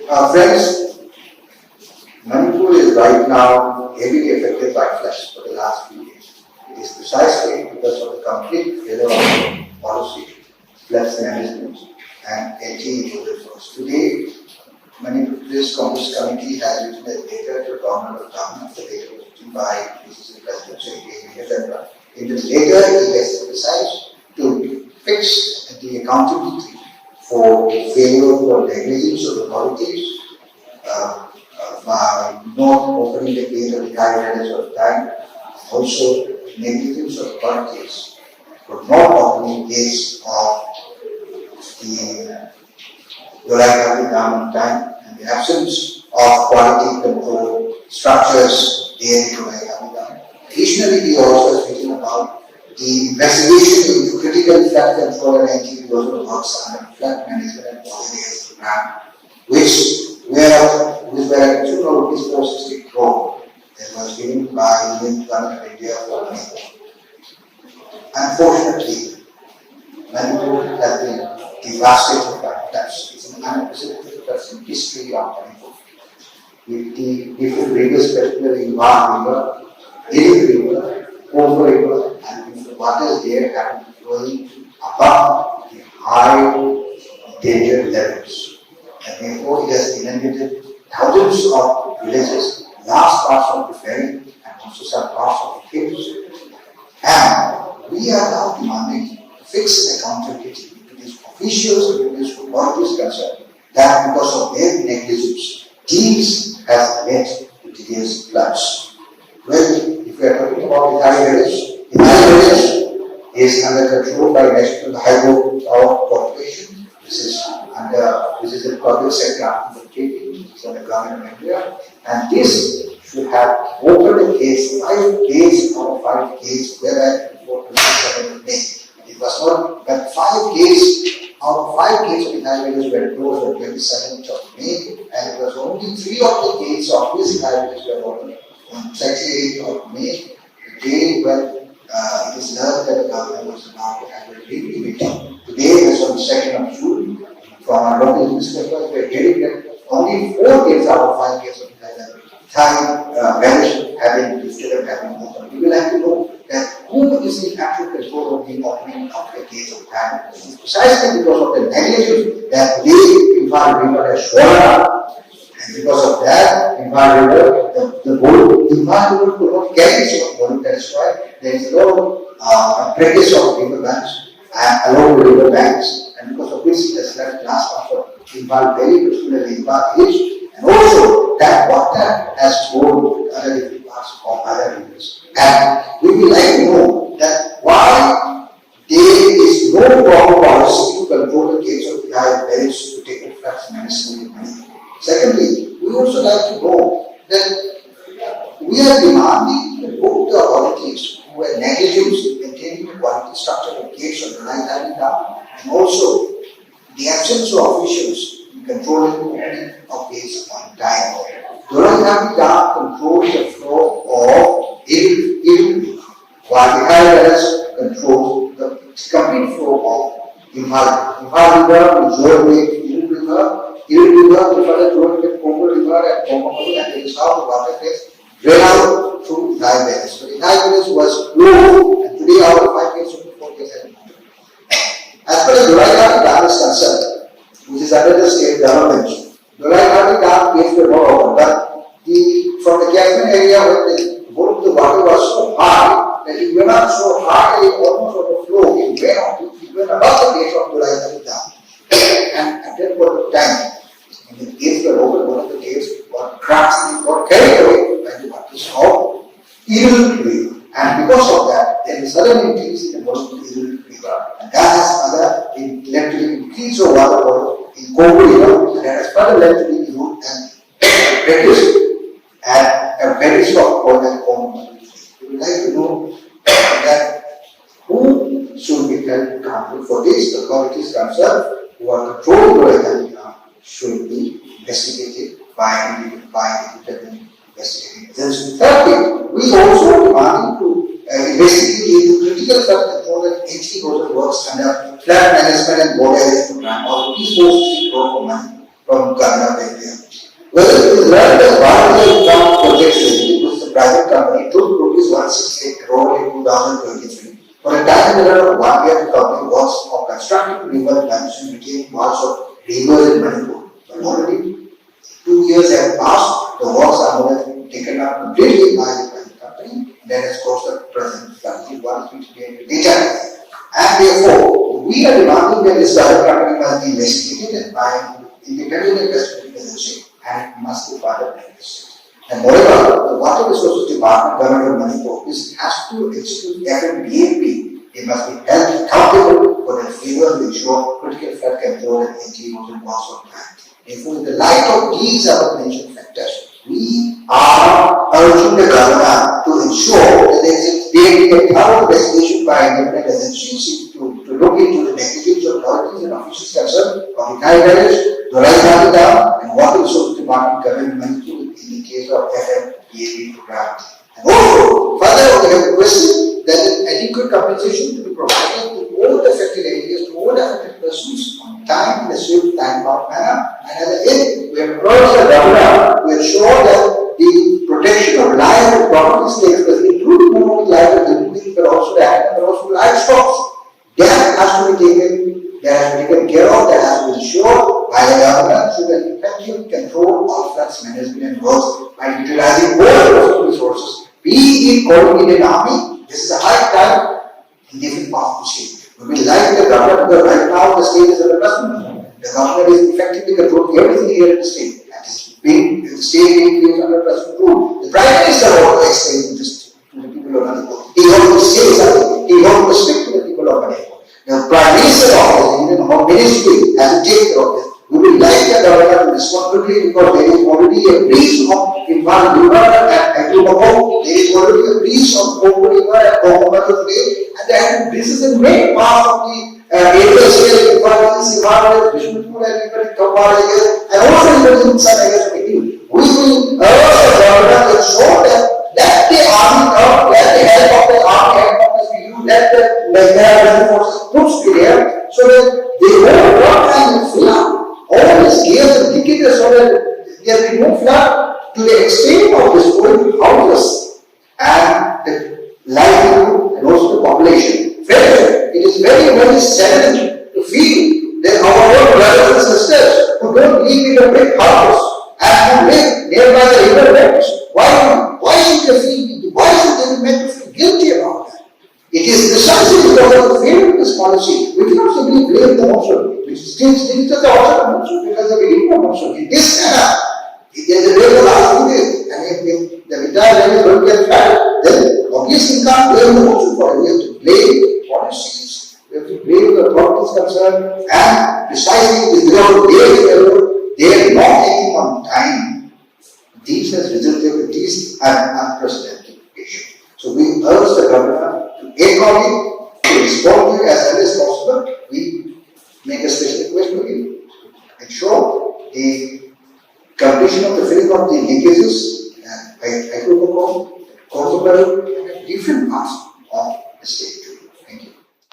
Friends, Manipur is right now heavily affected by floods for the last few years. It is precisely because of the complete failure of policy, floods management, and anti-erosion efforts. Today, Manipur's Congress Committee has written a letter to the government of Ghana. The letter was written by the President Secretary. In the letter, he has emphasized to fix the accountability for failure or negligence of authorities, by not opening the gate of the guidelines of time, also negligence of authorities for not opening gates of the Worsen dam on time, and the absence of quality control structures in the Worsen dam. Additionally, he also has written about the investigation into critical flood control and anti-erosion works under flood management and policies program, which were 2 rupees 460 crore that was given by the Government of India for Manipur. Unfortunately, Manipur has been devastated by floods. It's an unprecedented floods in history of Manipur. With the different rivers, particularly Imphal River, River, Worsen River, and the waters there have been flowing above the high danger levels. And therefore, it has inundated thousands of villages, large parts of the valley, and also some parts of the hills. And we are now demanding fixed accountability to these officials and to these authorities concerned that because of their negligence, these has led to today's floods. Well, if we are talking about the village is under control by National Hydro Power Corporation. This is a public sector undertaking from the Government of India, and this should have opened the case, 5 gates out of 5 gates, where before 27th May. It was not that 5 gates out of 5 gates of the highways were closed on 27th of May, and it was only 3 of the gates of these highways were opened on 28th of May, the day when it is learned that the government was about to have a review meeting. Today, as on the 2nd of June, from our local newspapers, we are hearing that only 4 gates out of 5 gates of the values have been lifted and have been opened. We will have to know that who is in actual control of the opening of the gates of time. Precisely because of the negligence that the Imphal River has swollen up, and because of that, Imphal River, Imphal River could not carry its own. That is why there is no breakage of river banks and along the river banks, and because of which it has left large parts of Imphal Valley, particularly Imphal Hills, and also that water has flowed to other different parts of other rivers. And we would like to know that why there is no proper policy to control the gates of the high valleys to take the floods menacingly money. Secondly, we also like to know that we are demanding both the authorities who are negligent in maintaining the quality structure of gates of the Worsen dam, and also the absence of officials in controlling the opening of gates on time. The Worsen dam controls the flow of River, while the high valleys control the complete flow of Imphal. Imphal River will join with River. River will further join with Congo River and Congo, and this is how the water gets drained out through the high valleys. So the high valleys was low, and today our 5 gates of the 4 gates have been opened. As far as Worsen dam is concerned, which is under the state government, Worsen dam gates were not open, but from the catchment area where the water was so high that it went up so high that it almost overflowed. It went above the gates of Worsen dam. And at that point of time, when the gates were open, one of the gates got cracked and got carried away by the waters of River. And because of that, there is sudden increase in the volume of River, and that has led to the increase of water level in Congo River, and that has further led to the root and reduced at a very soft point at Congo. We would like to know that who should be held accountable for this. The authorities concerned who are controlling the Worsen should be investigated by independent investigating agencies. Thirdly, we also demand to investigate into critical flood control and anti-erosion works under flood management and border area program, or these 460 crore for money. from Government of India. Well, it is learned that Bharatiya Infra Projects Limited, which is a private company, took rupees 168 crore in 2023 for a time period of 1 year to complete works of constructing river management retaining walls of rivers in Manipur. But already 2 years have passed, the works are more than taken up completely by the private company, that has caused the present currently 158 data. And therefore, we are demanding that this private company must be investigated by an independent investigating agency and it must be part of the investigation. And moreover, the Water Resources Department, Government of Manipur, has to execute FMDAP. They must be held accountable for their failure to ensure critical flood control and anti-erosion costs of land. Therefore, in the light of these above-mentioned factors, we are urging the government to ensure that there be a thorough investigation by independent agencies to look into the negligence of authorities and officials concerned of the Kailash, the Raizani Dam, and Water Resources Department Government Manipur in the case of FMDAP program. And also, further, we have requested that adequate compensation to be provided to all the affected areas, to all the affected persons on time in a swift, time-bound manner. And at the end, we have urged the government to ensure that the protection of life and property takes place, including not only life and living, but also the animal, but also livestock. That has to be taken care of, that has to be ensured by the government through the effective control of floods management and works by utilizing all the resources, be it coordinated army. This is a high time in different parts of the state. We will like the government, because right now the state is under trust. The government is effectively controlling everything here in the state. The state being under trust rule. The Prime Minister also explained this to the people of Manipur. He wants to say something. He wants to speak to the people of Manipur. The Prime Minister office, even our ministry, has to take care of this. We will like the government to respond quickly, because there is already a breach of Imphal River and Manipur. There is already a breach of Manipur River and Manipur today, and there are breaches in many parts of the areas here, Imphal East, Imphal West, Bishopur, and even in Kampala areas, and also even in some areas of India. We will urge the government to ensure that let the army come, let the help of the army headquarters be used, let the military forces troops be there, so that they won't want to flood. All these years and decades, so that there will be no flood to the extent of destroying houses and the livelihood and also the population. Friends, it is very, very saddening to feel that our own brothers and sisters who don't live in a big house and who live nearby the river banks, why should they be made to feel guilty about that? It is precisely because of the failure of this policy. We cannot simply blame the monsoon. We still think that the monsoon because the beginning of monsoon. In this manner, if there is a rain the last 2 days, and if the entire rain is going to get flat, then obviously we can't blame the monsoon for it. We have to blame policies, we have to blame the authorities concerned, and precisely because of their failure, they are not taking on time. This has resulted in these unprecedented issues. So we urge the government to act on it, to respond to it as early as possible. We make a special request to you. Ensure the completion of the filling of the leakages and hydrocarbon, different parts of the state.